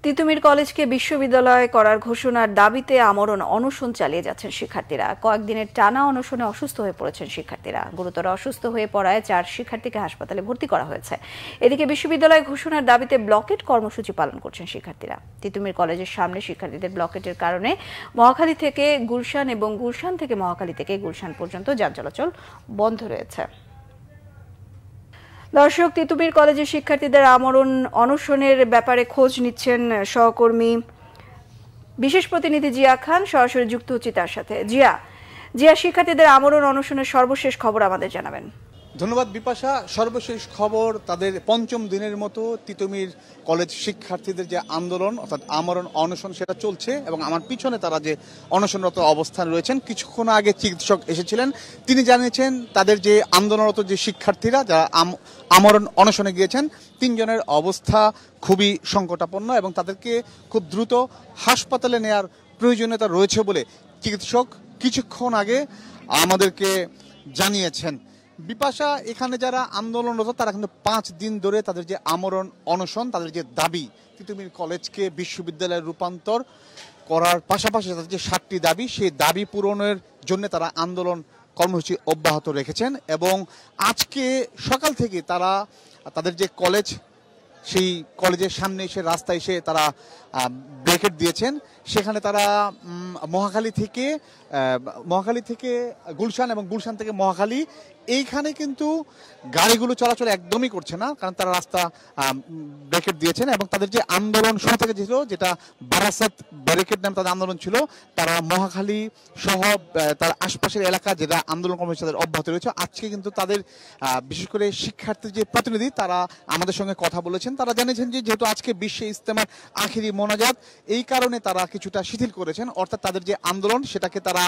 তিতুমির কলেজকে বিশ্ববিদ্যালয় করার ঘোষণার দাবিতে আমরণ অনশন চালিয়ে যাচ্ছেন শিক্ষার্থীরা। কয়েকদিনের টানা অনশনে অসুস্থ হয়ে পড়েছেন শিক্ষার্থীরা। গুরুতর অসুস্থ হয়ে পড়ায় 4 শিক্ষার্থীকে হাসপাতালে ভর্তি করা হয়েছে। এদিকে বিশ্ববিদ্যালয় ঘোষণার দাবিতে ব্লকেট কর্মসূচি পালন করছেন শিক্ষার্থীরা। তিতুমির কলেজের সামনে শিক্ষার্থীদের ব্লকেটের কারণে মহাখালী থেকে গুলশান এবং গুলশান থেকে মহাখালী থেকে গুলশান পর্যন্ত যান চলাচল বন্ধ রয়েছে। দর্শক, তিতুমির কলেজের শিক্ষার্থীদের আমরণ অনশনের ব্যাপারে খোঁজ নিচ্ছেন সহকর্মী বিশেষ প্রতিনিধি জিয়া খান। সরাসরি যুক্ত হচ্ছি তার সাথে। জিয়া, শিক্ষার্থীদের আমরণ অনশনের সর্বশেষ খবর আমাদের জানাবেন। ধন্যবাদ বিপাশা। সর্বশেষ খবর, তাদের পঞ্চম দিনের মতো তিতুমির কলেজ শিক্ষার্থীদের যে আন্দোলন অর্থাৎ আমরণ অনশন সেটা চলছে এবং আমার পিছনে তারা যে অনশনরত অবস্থান রয়েছেন, কিছুক্ষণ আগে চিকিৎসক এসেছিলেন, তিনি জানিয়েছেন তাদের যে আন্দোলনরত যে শিক্ষার্থীরা যারা আমরণ অনশনে গিয়েছেন 3 জনের অবস্থা খুবই সংকটাপন্ন এবং তাদেরকে খুব দ্রুত হাসপাতালে নেয়ার প্রয়োজনীয়তা রয়েছে বলে চিকিৎসক কিছুক্ষণ আগে আমাদেরকে জানিয়েছেন। বিপাশা, এখানে যারা আন্দোলনরত তারা কিন্তু 5 দিন ধরে তাদের যে আমরণ অনশন, তাদের যে দাবি তিতুমির কলেজকে বিশ্ববিদ্যালয়ে রূপান্তর করার পাশাপাশি তাদের যে 7টি দাবি, সেই দাবি পূরণের জন্য তারা আন্দোলন কর্মসূচি অব্যাহত রেখেছেন এবং আজকে সকাল থেকে তারা তাদের যে কলেজ, সেই কলেজের সামনে এসে রাস্তায় এসে তারা ব্রেকেট দিয়েছেন। সেখানে তারা মহাখালী থেকে গুলশান এবং গুলশান থেকে মহাখালী, এইখানে কিন্তু গাড়িগুলো চলাচল একদমই করছে না, কারণ তারা রাস্তা ব্রেকেট দিয়েছেন এবং তাদের যে আন্দোলন শুরু থেকে ছিল, যেটা বারাসাত ব্যারিকেড নামে তাদের আন্দোলন ছিল, তারা মহাখালী সহ তার আশপাশের এলাকা যেটা আন্দোলন কর্মসূচি তাদের অব্যাহত রয়েছে। আজকে কিন্তু তাদের বিশেষ করে শিক্ষার্থীর যে প্রতিনিধি তারা আমাদের সঙ্গে কথা বলেছেন, তারা জানিয়েছেন যে যেহেতু আজকে বিশ্ব ইজতেমার আখিরি মোনাজাত, এই কারণে তারা কিছুটা শিথিল করেছেন, অর্থাৎ তাদের যে আন্দোলন সেটাকে তারা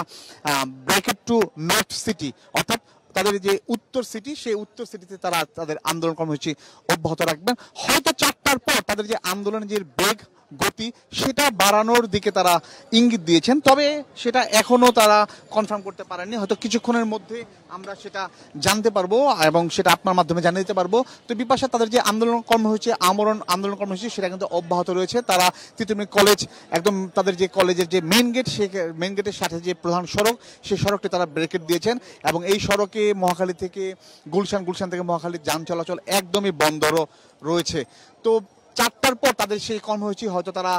ব্রেকেট টু নর্থ সিটি, অর্থাৎ তাদের যে উত্তর সিটি, সেই উত্তর সিটিতে তারা তাদের আন্দোলন কর্মসূচি অব্যাহত রাখবেন। হয়তো 4টার পর তাদের যে আন্দোলনের যে বেগ গতি সেটা বাড়ানোর দিকে তারা ইঙ্গিত দিয়েছেন, তবে সেটা এখনো তারা কনফার্ম করতে পারেননি। হয়তো কিছুক্ষণের মধ্যে আমরা সেটা জানতে পারবো এবং সেটা আপনার মাধ্যমে জানিয়ে দিতে পারবো। তো বিপাশা, তাদের যে আন্দোলন কর্মসূচি, আন্দোলন কর্মসূচি সেটা কিন্তু অব্যাহত রয়েছে। তারা তিতুমির কলেজ একদম তাদের যে কলেজের যে মেইন গেট, সেই মেইন গেটের সাথে যে প্রধান সড়ক, সেই সড়কটি তারা ব্রেকেট দিয়েছেন এবং এই সড়কে মহাখালী থেকে গুলশান, গুলশান থেকে মহাখালী যান চলাচল একদমই বন্ধ রয়েছে। তো 4টার পর তাদের সেই কর্মসূচি হয়তো তারা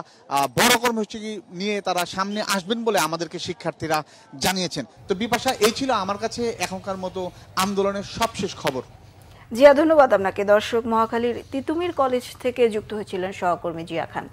বড় কর্মসূচি নিয়ে তারা সামনে আসবেন বলে আমাদেরকে শিক্ষার্থীরা জানিয়েছেন। তো বিপাশা, এই ছিল আমার কাছে এখনকার মতো আন্দোলনের সবশেষ খবর। জিয়া, ধন্যবাদ আপনাকে। দর্শক, মহাখালীর তিতুমির কলেজ থেকে যুক্ত হয়েছিলেন সহকর্মী জিয়া খান।